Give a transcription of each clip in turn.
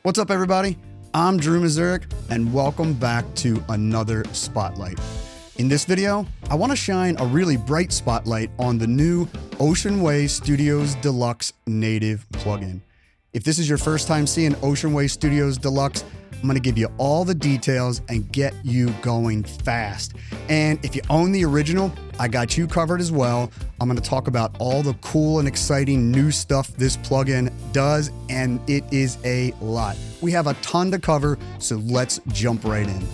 What's up, everybody? I'm Drew Mazurek, and welcome back to another Spotlight. In this video, I want to shine a really bright spotlight on the new Ocean Way Studios Deluxe native plugin. If this is your first time seeing Ocean Way Studios Deluxe, I'm going to give you all the details and get you going fast. And if you own the original, I got you covered as well. I'm going to talk about all the cool and exciting new stuff this plugin does, and it is a lot. We have a ton to cover, so let's jump right in.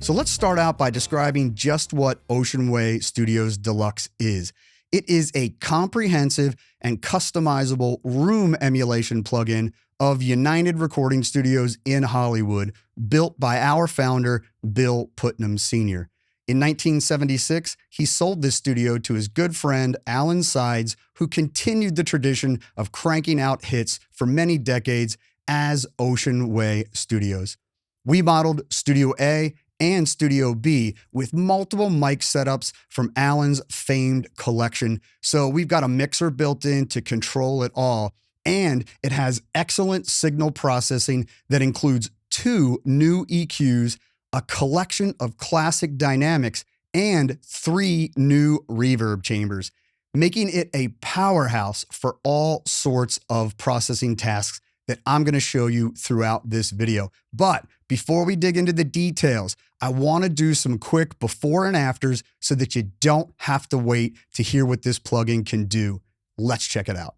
So let's start out by describing just what Ocean Way Studios Deluxe is. It is a comprehensive and customizable room emulation plugin of United Recording Studios in Hollywood, built by our founder, Bill Putnam Sr. In 1976, he sold this studio to his good friend, Alan Sides, who continued the tradition of cranking out hits for many decades as Ocean Way Studios. We modeled Studio A and Studio B with multiple mic setups from Alan's famed collection. So we've got a mixer built in to control it all. And it has excellent signal processing that includes 2 new EQs, a collection of classic dynamics, and 3 new reverb chambers, making it a powerhouse for all sorts of processing tasks that I'm going to show you throughout this video. But before we dig into the details, I want to do some quick before and afters so that you don't have to wait to hear what this plugin can do. Let's check it out.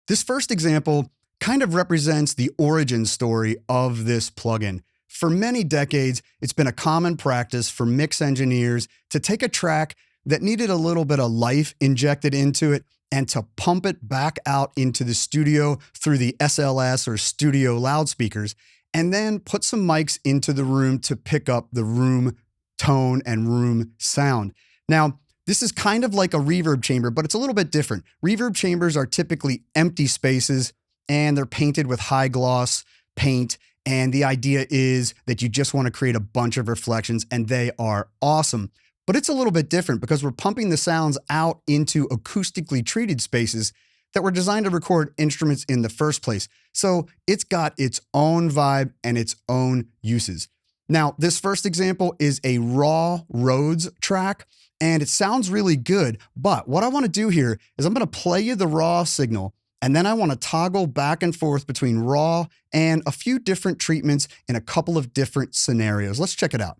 This first example kind of represents the origin story of this plugin. For many decades, it's been a common practice for mix engineers to take a track that needed a little bit of life injected into it and to pump it back out into the studio through the SLS or studio loudspeakers, and then put some mics into the room to pick up the room tone and room sound. Now, this is kind of like a reverb chamber, but it's a little bit different. Reverb chambers are typically empty spaces, and they're painted with high gloss paint. And the idea is that you just want to create a bunch of reflections, and they are awesome. But it's a little bit different because we're pumping the sounds out into acoustically treated spaces that were designed to record instruments in the first place. So it's got its own vibe and its own uses. Now, this first example is a raw Rhodes track, and it sounds really good. But what I want to do here is I'm going to play you the raw signal, and then I want to toggle back and forth between raw and a few different treatments in a couple of different scenarios. Let's check it out.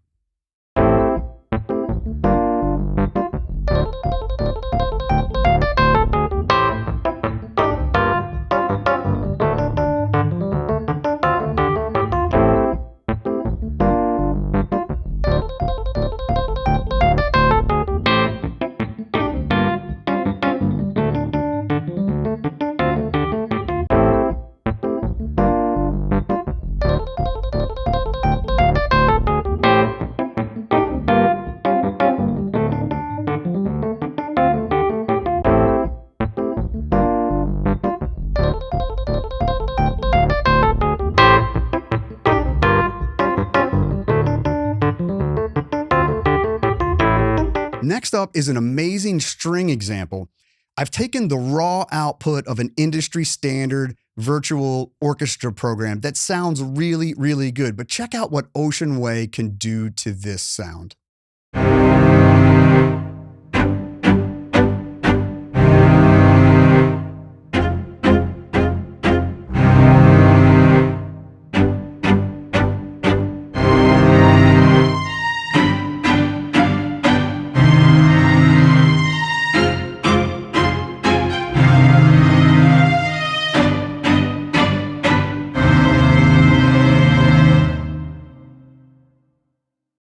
Next up is an amazing string example. I've taken the raw output of an industry standard virtual orchestra program that sounds really, really good, but check out what Ocean Way can do to this sound.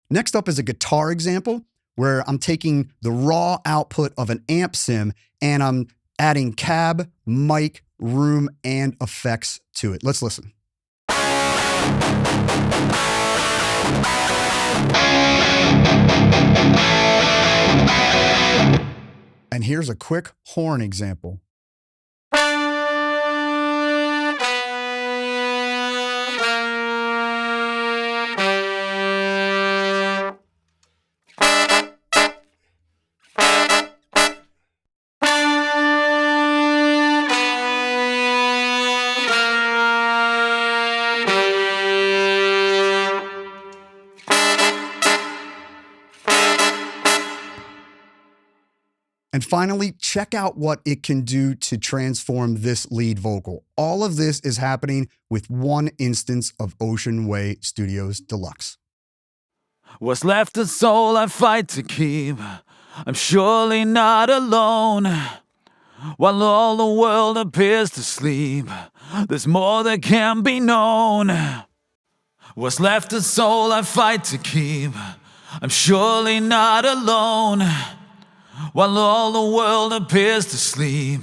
Next up is a guitar example where I'm taking the raw output of an amp sim and I'm adding cab, mic, room, and effects to it. Let's listen. And here's a quick horn example. finally, check out what it can do to transform this lead vocal. All of this is happening with one instance of Ocean Way Studios Deluxe. What's left is soul I fight to keep. I'm surely not alone. While all the world appears to sleep, there's more that can be known. What's left is soul I fight to keep. I'm surely not alone. While all the world appears to sleep,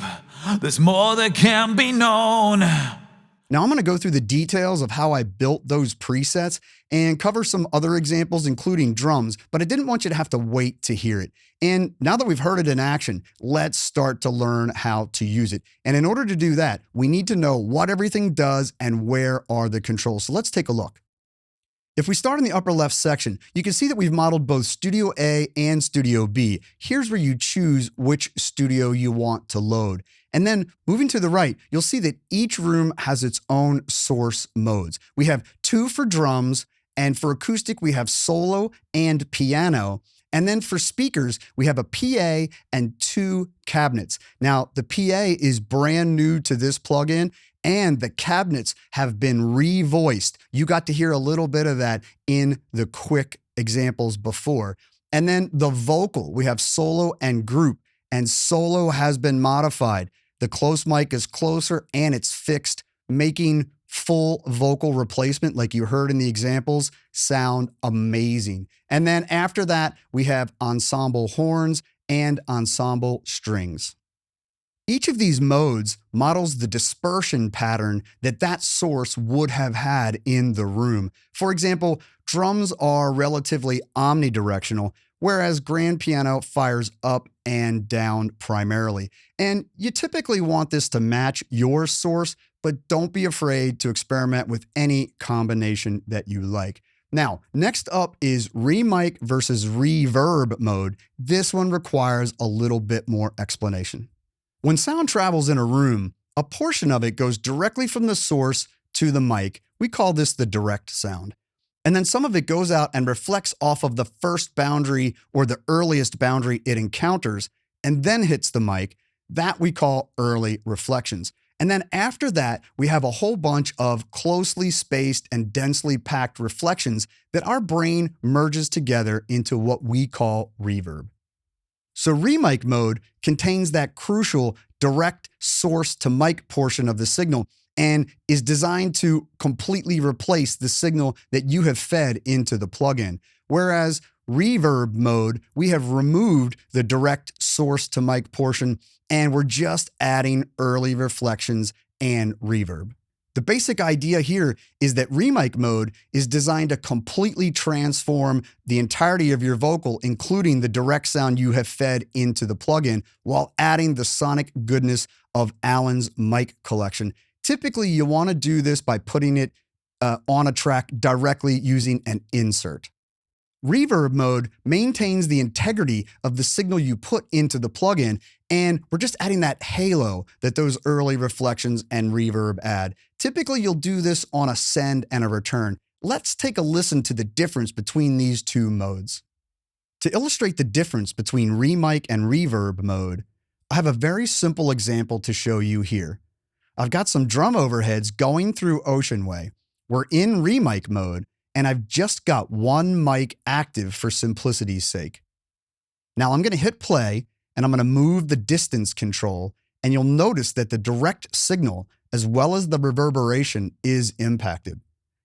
there's more that can be known. Now I'm going to go through the details of how I built those presets and cover some other examples, including drums, but I didn't want you to have to wait to hear it. And now that we've heard it in action, let's start to learn how to use it. And in order to do that, we need to know what everything does and where are the controls. So let's take a look. If we start in the upper left section, you can see that we've modeled both Studio A and Studio B. Here's where you choose which studio you want to load. And then moving to the right, you'll see that each room has its own source modes. We have 2 for drums, and for acoustic, we have solo and piano. And then for speakers, we have a PA and 2 cabinets. Now, the PA is brand new to this plugin, and the cabinets have been revoiced. You got to hear a little bit of that in the quick examples before. And then the vocal, we have solo and group, and solo has been modified. The close mic is closer and it's fixed, making full vocal replacement, like you heard in the examples, sound amazing. And then after that, we have ensemble horns and ensemble strings. Each of these modes models the dispersion pattern that source would have had in the room. For example, drums are relatively omnidirectional, whereas grand piano fires up and down primarily. And you typically want this to match your source, but don't be afraid to experiment with any combination that you like. Now, next up is remic versus reverb mode. This one requires a little bit more explanation. When sound travels in a room, a portion of it goes directly from the source to the mic. We call this the direct sound. And then some of it goes out and reflects off of the first boundary or the earliest boundary it encounters and then hits the mic. That we call early reflections. And then after that, we have a whole bunch of closely spaced and densely packed reflections that our brain merges together into what we call reverb. So remic mode contains that crucial direct source to mic portion of the signal and is designed to completely replace the signal that you have fed into the plugin. Whereas reverb mode, we have removed the direct source to mic portion and we're just adding early reflections and reverb. The basic idea here is that remic mode is designed to completely transform the entirety of your vocal, including the direct sound you have fed into the plugin, while adding the sonic goodness of Alan's mic collection. Typically, you want to do this by putting it on a track directly using an insert. Reverb mode maintains the integrity of the signal you put into the plugin, and we're just adding that halo that those early reflections and reverb add. Typically, you'll do this on a send and a return. Let's take a listen to the difference between these two modes. To illustrate the difference between remic and reverb mode, I have a very simple example to show you here. I've got some drum overheads going through Ocean Way. We're in remic mode, and I've just got one mic active for simplicity's sake. Now I'm going to hit play, and I'm going to move the distance control, and you'll notice that the direct signal, as well as the reverberation, is impacted.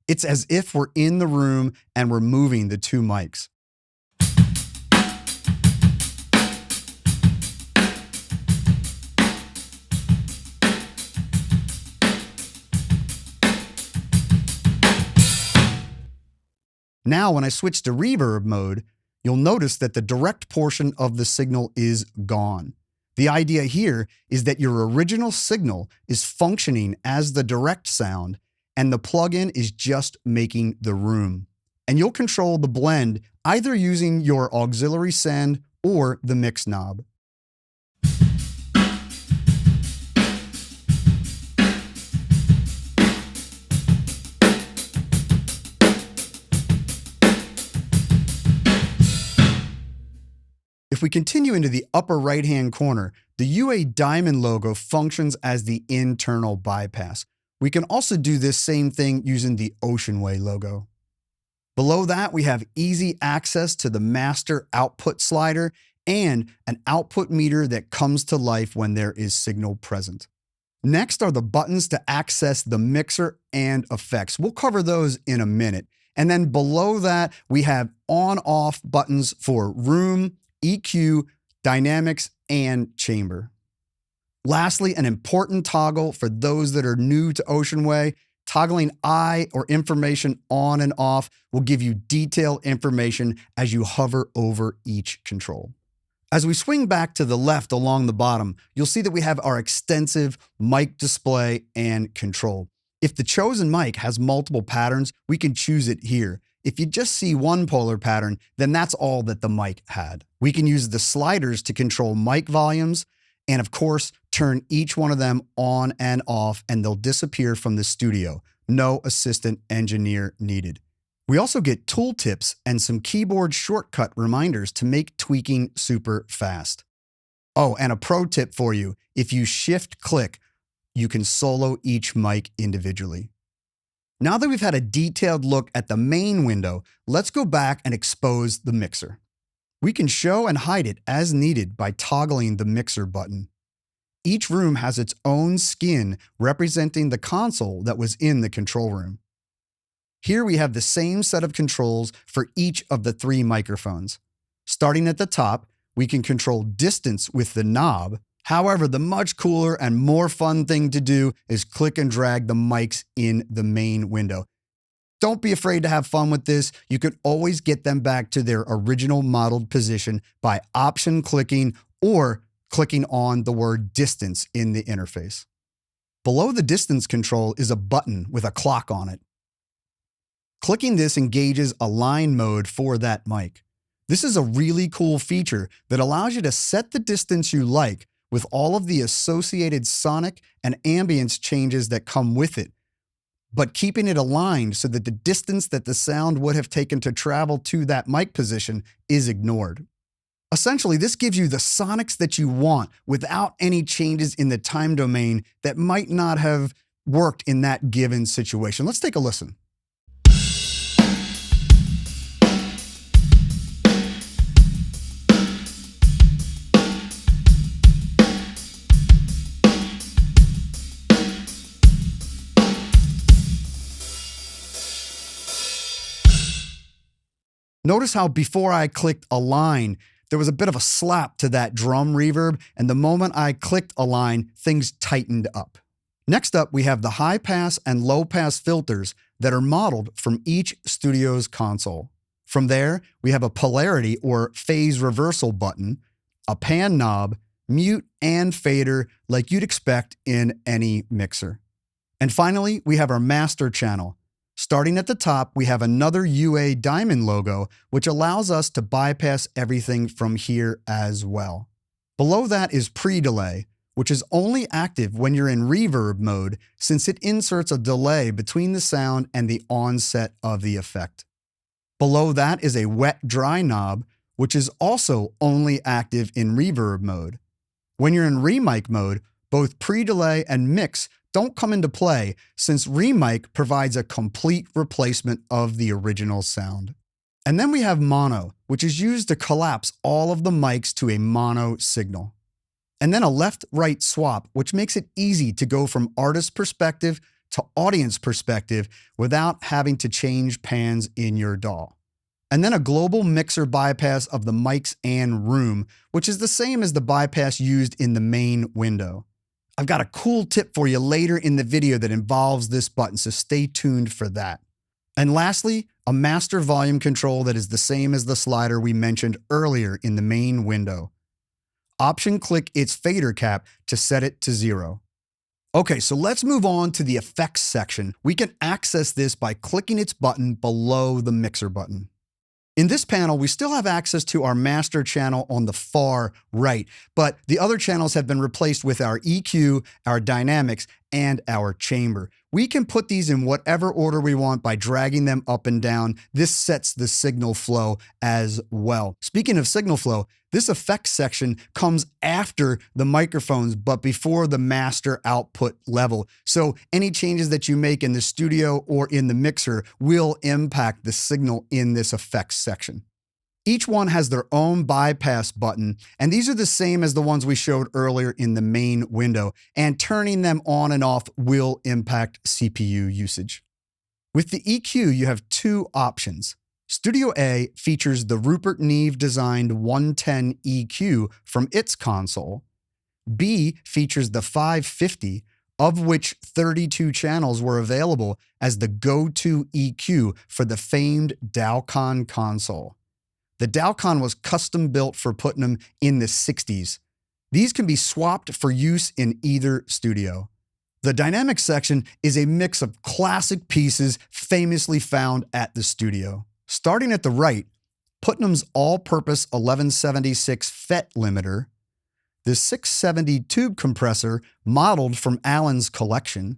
It's as if we're in the room and we're moving the two mics. Now, when I switch to reverb mode, you'll notice that the direct portion of the signal is gone. The idea here is that your original signal is functioning as the direct sound, and the plugin is just making the room. And you'll control the blend either using your auxiliary send or the mix knob. If we continue into the upper right-hand corner, the UA diamond logo functions as the internal bypass. We can also do this same thing using the Ocean Way logo. Below that, we have easy access to the master output slider and an output meter that comes to life when there is signal present. Next are the buttons to access the mixer and effects. We'll cover those in a minute. And then below that, we have on-off buttons for room, EQ, dynamics, and chamber. Lastly, an important toggle for those that are new to Ocean Way, toggling I or information on and off will give you detailed information as you hover over each control. As we swing back to the left along the bottom, you'll see that we have our extensive mic display and control. If the chosen mic has multiple patterns, we can choose it here. If you just see one polar pattern, then that's all that the mic had. We can use the sliders to control mic volumes, and of course, turn each one of them on and off, and they'll disappear from the studio. No assistant engineer needed. We also get tooltips and some keyboard shortcut reminders to make tweaking super fast. Oh, and a pro tip for you. If you shift-click, you can solo each mic individually. Now that we've had a detailed look at the main window, let's go back and expose the mixer. We can show and hide it as needed by toggling the mixer button. Each room has its own skin representing the console that was in the control room. Here we have the same set of controls for each of the 3 microphones. Starting at the top, we can control distance with the knob. However, the much cooler and more fun thing to do is click and drag the mics in the main window. Don't be afraid to have fun with this. You can always get them back to their original modeled position by option clicking or clicking on the word distance in the interface. Below the distance control is a button with a clock on it. Clicking this engages a line mode for that mic. This is a really cool feature that allows you to set the distance you like with all of the associated sonic and ambience changes that come with it, but keeping it aligned so that the distance that the sound would have taken to travel to that mic position is ignored. Essentially, this gives you the sonics that you want without any changes in the time domain that might not have worked in that given situation. Let's take a listen. Notice how before I clicked align, there was a bit of a slap to that drum reverb, and the moment I clicked align, things tightened up. Next up, we have the high pass and low pass filters that are modeled from each studio's console. From there, we have a polarity or phase reversal button, a pan knob, mute, and fader like you'd expect in any mixer. And finally, we have our master channel. Starting at the top, we have another UA diamond logo, which allows us to bypass everything from here as well. Below that is pre-delay, which is only active when you're in reverb mode since it inserts a delay between the sound and the onset of the effect. Below that is a wet-dry knob, which is also only active in reverb mode. When you're in remic mode, both pre-delay and mix don't come into play since remic provides a complete replacement of the original sound. And then we have mono, which is used to collapse all of the mics to a mono signal. And then a left-right swap, which makes it easy to go from artist perspective to audience perspective without having to change pans in your DAW. And then a global mixer bypass of the mics and room, which is the same as the bypass used in the main window. I've got a cool tip for you later in the video that involves this button, so stay tuned for that. And lastly, a master volume control that is the same as the slider we mentioned earlier in the main window. Option click its fader cap to set it to 0. Okay, so let's move on to the effects section. We can access this by clicking its button below the mixer button. In this panel, we still have access to our master channel on the far right, but the other channels have been replaced with our EQ, our dynamics, and our chamber. We can put these in whatever order we want by dragging them up and down. This sets the signal flow as well. Speaking of signal flow, This effects section comes after the microphones, but before the master output level. So any changes that you make in the studio or in the mixer will impact the signal in this effects section. Each one has their own bypass button, and these are the same as the ones we showed earlier in the main window, and turning them on and off will impact CPU usage. With the EQ, you have two options. Studio A features the Rupert Neve designed 110 EQ from its console. B features the 550, of which 32 channels were available as the go-to EQ for the famed Dowcon console. The Dowcon was custom built for putting them in the 60s. These can be swapped for use in either studio. The dynamic section is a mix of classic pieces famously found at the studio. Starting at the right, Putnam's all-purpose 1176 FET limiter, the 670 tube compressor modeled from Allen's collection,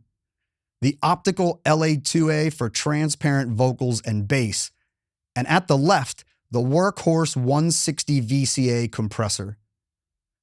the optical LA2A for transparent vocals and bass, and at the left, the Workhorse 160 VCA compressor.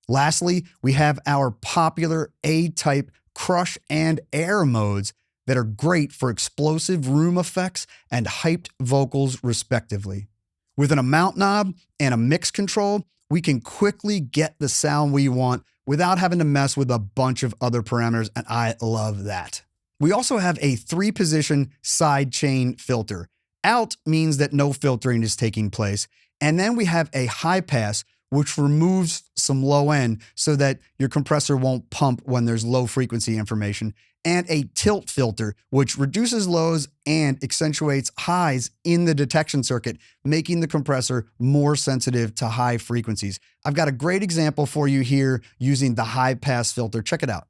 Lastly, we have our popular A-type crush and air modes that are great for explosive room effects and hyped vocals respectively. With an amount knob and a mix control, we can quickly get the sound we want without having to mess with a bunch of other parameters, and I love that. We also have a 3-position sidechain filter. Out means that no filtering is taking place, and then we have a high pass, which removes some low end so that your compressor won't pump when there's low frequency information, and a tilt filter, which reduces lows and accentuates highs in the detection circuit, making the compressor more sensitive to high frequencies. I've got a great example for you here using the high pass filter. Check it out.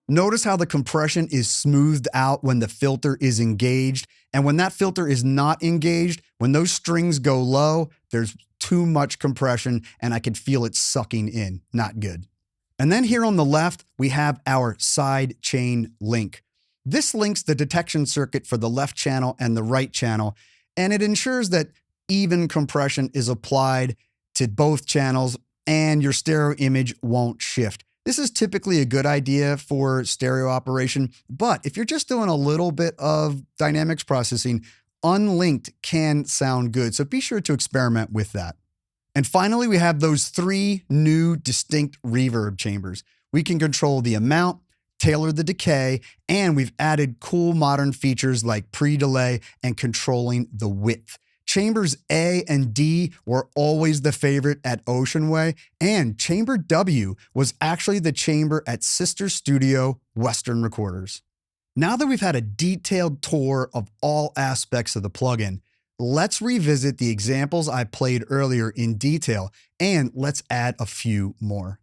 Notice how the compression is smoothed out when the filter is engaged, and when that filter is not engaged, when those strings go low, there's too much compression and I can feel it sucking in. Not good. And then here on the left, we have our side chain link. This links the detection circuit for the left channel and the right channel, and it ensures that even compression is applied to both channels and your stereo image won't shift. This is typically a good idea for stereo operation, but if you're just doing a little bit of dynamics processing, unlinked can sound good, so be sure to experiment with that. And finally, we have those 3 new distinct reverb chambers. We can control the amount, tailor the decay, and we've added cool modern features like pre-delay and controlling the width. Chambers A and D were always the favorite at Ocean Way, and Chamber W was actually the chamber at sister studio Western Recorders. Now that we've had a detailed tour of all aspects of the plugin, let's revisit the examples I played earlier in detail, and let's add a few more.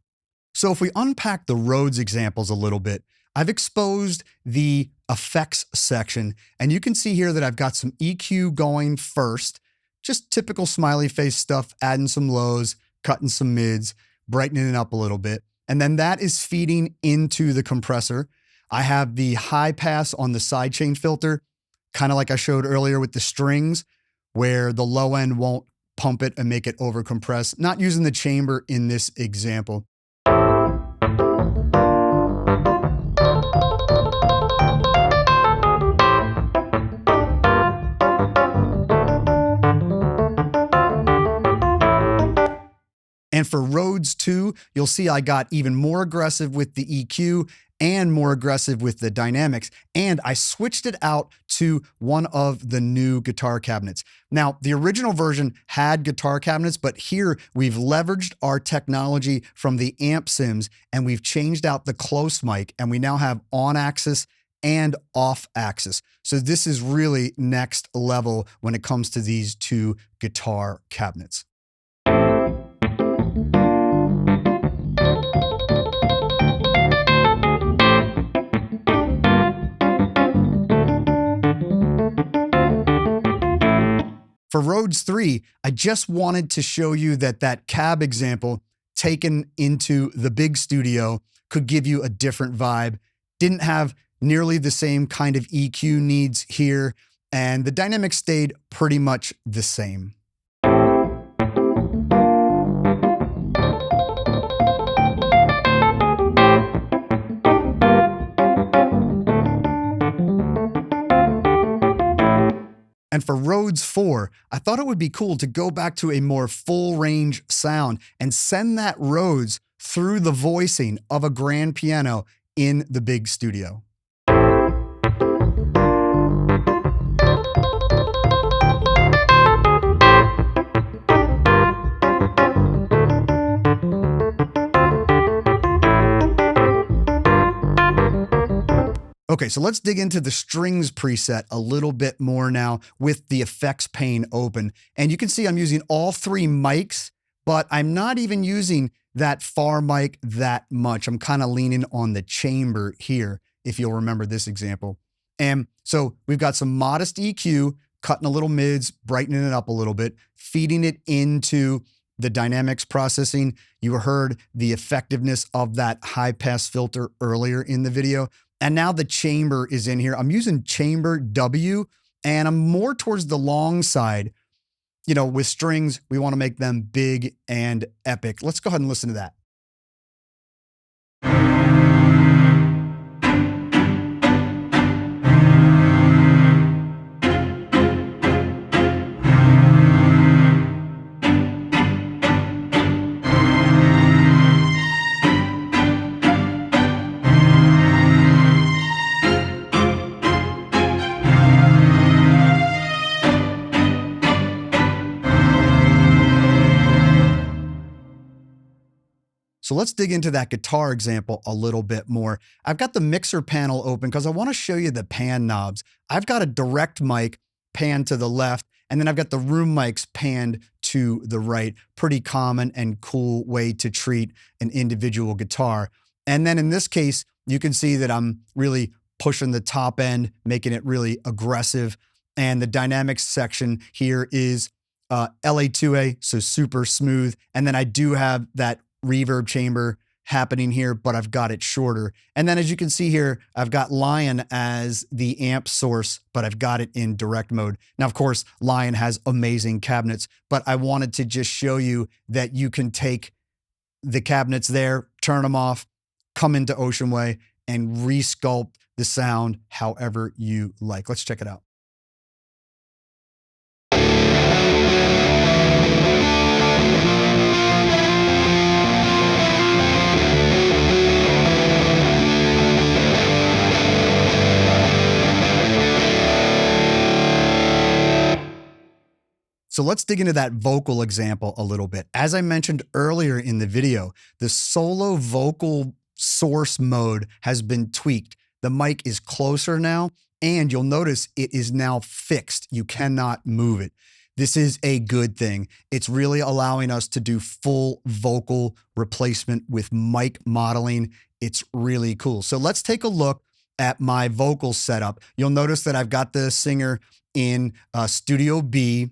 So if we unpack the Rhodes examples a little bit, I've exposed the effects section, and you can see here that I've got some EQ going first, just typical smiley face stuff, adding some lows, cutting some mids, brightening it up a little bit. And then that is feeding into the compressor. I have the high pass on the sidechain filter, kind of like I showed earlier with the strings, where the low end won't pump it and make it over compress. Not using the chamber in this example. And for Rhodes 2, you'll see I got even more aggressive with the EQ and more aggressive with the dynamics. And I switched it out to one of the new guitar cabinets. Now, the original version had guitar cabinets, but here we've leveraged our technology from the amp sims and we've changed out the close mic, and we now have on axis and off axis. So this is really next level when it comes to these 2 guitar cabinets. For Rhodes 3, I just wanted to show you that cab example taken into the big studio could give you a different vibe. Didn't have nearly the same kind of EQ needs here, and the dynamics stayed pretty much the same. And for Rhodes 4, I thought it would be cool to go back to a more full range sound and send that Rhodes through the voicing of a grand piano in the big studio. Okay, so let's dig into the strings preset a little bit more now with the effects pane open. And you can see I'm using all three mics, but I'm not even using that far mic that much. I'm kind of leaning on the chamber here, if you'll remember this example. And so we've got some modest EQ, cutting a little mids, brightening it up a little bit, feeding it into the dynamics processing. You heard the effectiveness of that high pass filter earlier in the video. And now the chamber is in here. I'm using chamber W, and I'm more towards the long side. You know, with strings, we want to make them big and epic. Let's go ahead and listen to that. So let's dig into that guitar example a little bit more. I've got the mixer panel open because I want to show you the pan knobs. I've got a direct mic panned to the left, and then I've got the room mics panned to the right. Pretty common and cool way to treat an individual guitar. And then in this case, you can see that I'm really pushing the top end, making it really aggressive. And the dynamics section here is LA2A, so super smooth. And then I do have that reverb chamber happening here, but I've got it shorter. And then as you can see here, I've got Lion as the amp source, but I've got it in direct mode. Now, of course, Lion has amazing cabinets, but I wanted to just show you that you can take the cabinets there, turn them off, come into Ocean Way, and resculpt the sound however you like. Let's check it out. So let's dig into that vocal example a little bit. As I mentioned earlier in the video, the solo vocal source mode has been tweaked. The mic is closer now, and you'll notice it is now fixed. You cannot move it. This is a good thing. It's really allowing us to do full vocal replacement with mic modeling. It's really cool. So let's take a look at my vocal setup. You'll notice that I've got the singer in Studio B,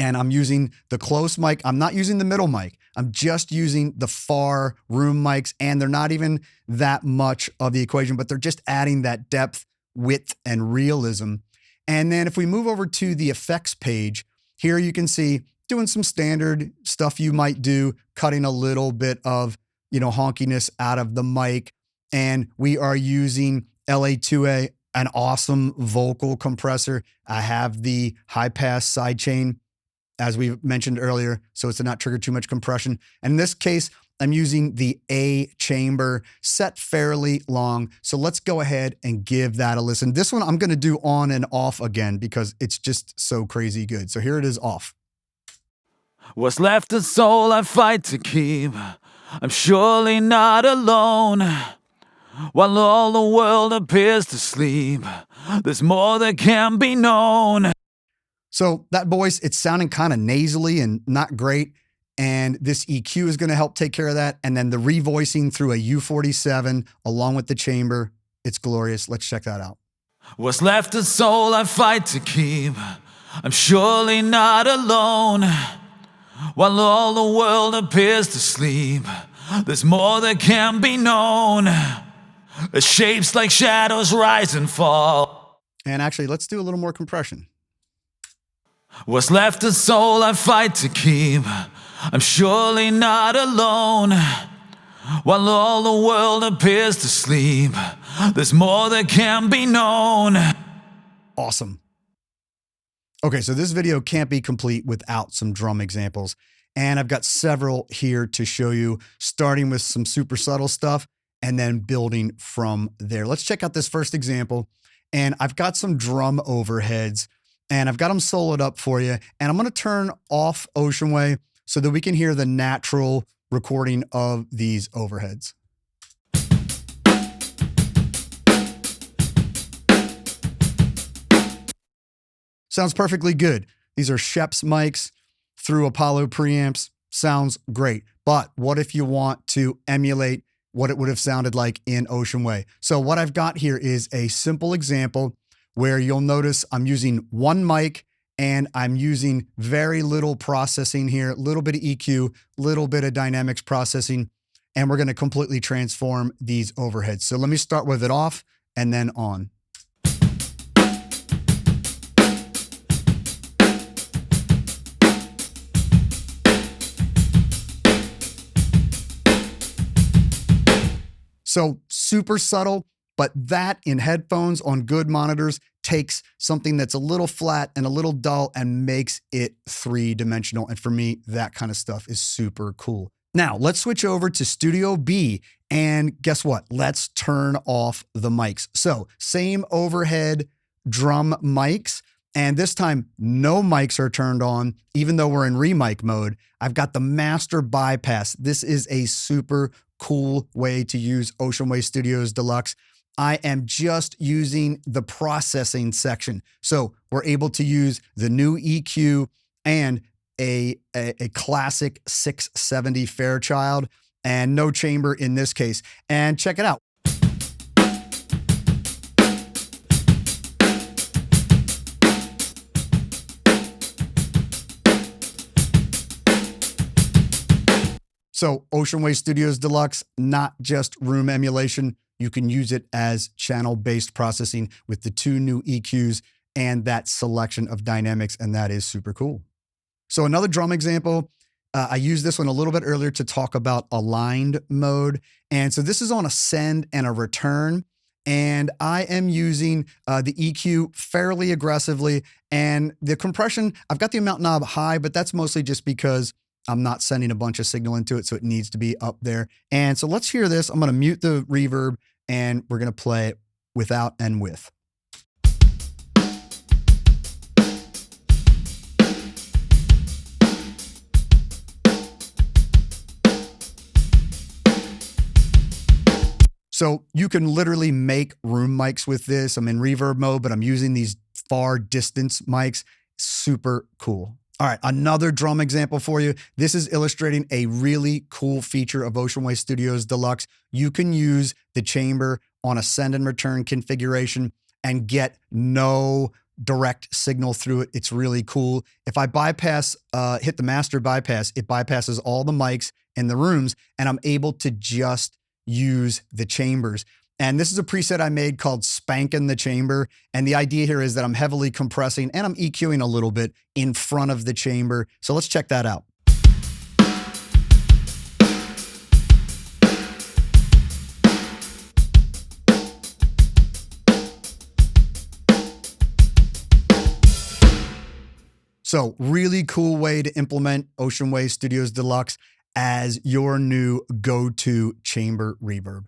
and I'm using the close mic. I'm not using the middle mic. I'm just using the far room mics, and they're not even that much of the equation, but they're just adding that depth, width, and realism. And then if we move over to the effects page, here you can see doing some standard stuff you might do, cutting a little bit of, honkiness out of the mic. And we are using LA2A, an awesome vocal compressor. I have the high pass sidechain, as we mentioned earlier, so it's to not trigger too much compression. And in this case, I'm using the A chamber set fairly long. So let's go ahead and give that a listen. This one I'm gonna do on and off again because it's just so crazy good. So here it is off. What's left is soul I fight to keep. I'm surely not alone. While all the world appears to sleep, there's more that can be known. So that voice, it's sounding kind of nasally and not great. And this EQ is going to help take care of that. And then the revoicing through a U47 along with the chamber, it's glorious. Let's check that out. What's left is soul I fight to keep. I'm surely not alone. While all the world appears to sleep, there's more that can be known. The shapes like shadows rise and fall. And actually, let's do a little more compression. What's left of soul I fight to keep. I'm surely not alone. While all the world appears to sleep, there's more that can be known. Awesome. Okay, so this video can't be complete without some drum examples. And I've got several here to show you, starting with some super subtle stuff and then building from there. Let's check out this first example. And I've got some drum overheads and I've got them soloed up for you. And I'm gonna turn off Ocean Way so that we can hear the natural recording of these overheads. Sounds perfectly good. These are Shep's mics through Apollo preamps. Sounds great. But what if you want to emulate what it would have sounded like in Ocean Way? So what I've got here is a simple example where you'll notice I'm using one mic and I'm using very little processing here, a little bit of EQ, little bit of dynamics processing, and we're going to completely transform these overheads. So let me start with it off and then on. So super subtle, but that in headphones on good monitors takes something that's a little flat and a little dull and makes it three-dimensional. And for me, that kind of stuff is super cool. Now let's switch over to Studio B and guess what? Let's turn off the mics. So same overhead drum mics. And this time no mics are turned on, even though we're in remic mode. I've got the master bypass. This is a super cool way to use Ocean Way Studios Deluxe. I am just using the processing section. So we're able to use the new EQ and a classic 670 Fairchild and no chamber in this case. And check it out. So Ocean Way Studios Deluxe, not just room emulation. You can use it as channel-based processing with the two new EQs and that selection of dynamics, and that is super cool. So another drum example, I used this one a little bit earlier to talk about aligned mode. And so this is on a send and a return. And I am using the EQ fairly aggressively. And the compression, I've got the amount knob high, but that's mostly just because I'm not sending a bunch of signal into it, so it needs to be up there. And so let's hear this. I'm going to mute the reverb, and we're going to play it without and with. So you can literally make room mics with this. I'm in reverb mode, but I'm using these far distance mics. Super cool. All right, another drum example for you. This is illustrating a really cool feature of Ocean Way Studios Deluxe. You can use the chamber on a send and return configuration and get no direct signal through it. It's really cool. If I bypass, hit the master bypass, it bypasses all the mics in the rooms, and I'm able to just use the chambers. And this is a preset I made called Spankin' the Chamber. And the idea here is that I'm heavily compressing and I'm EQing a little bit in front of the chamber. So let's check that out. So really cool way to implement Ocean Way Studios Deluxe as your new go-to chamber reverb.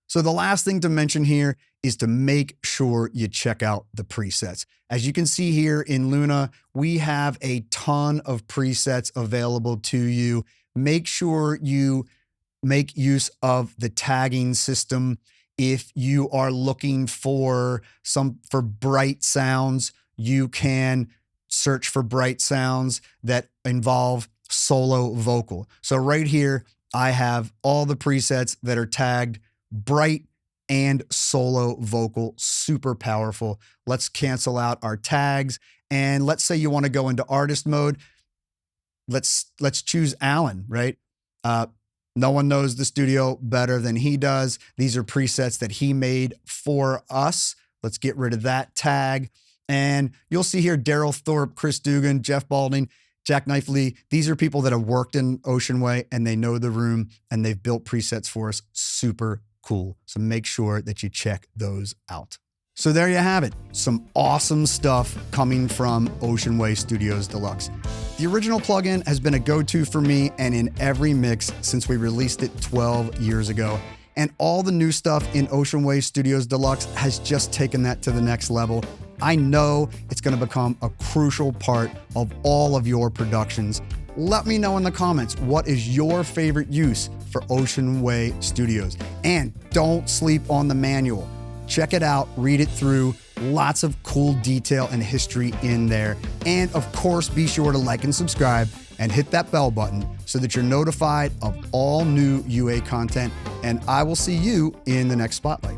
So the last thing to mention here is to make sure you check out the presets. As you can see here in Luna, we have a ton of presets available to you. Make sure you make use of the tagging system. If you are looking for bright sounds, you can search for bright sounds that involve solo vocal. So right here, I have all the presets that are tagged bright and solo vocal, super powerful. Let's cancel out our tags. And let's say you want to go into artist mode. Let's choose Alan, right? No one knows the studio better than he does. These are presets that he made for us. Let's get rid of that tag. And you'll see here Daryl Thorpe, Chris Dugan, Jeff Balding, Jack Knife Lee. These are people that have worked in Ocean Way and they know the room and they've built presets for us. Super cool. So make sure that you check those out. So there you have it. Some awesome stuff coming from Ocean Way Studios Deluxe. The original plugin has been a go-to for me and in every mix since we released it 12 years ago. And all the new stuff in Ocean Way Studios Deluxe has just taken that to the next level. I know it's going to become a crucial part of all of your productions. Let me know in the comments, what is your favorite use for Ocean Way Studios? And don't sleep on the manual. Check it out, read it through. Lots of cool detail and history in there. And of course, be sure to like and subscribe and hit that bell button so that you're notified of all new UA content. And I will see you in the next Spotlight.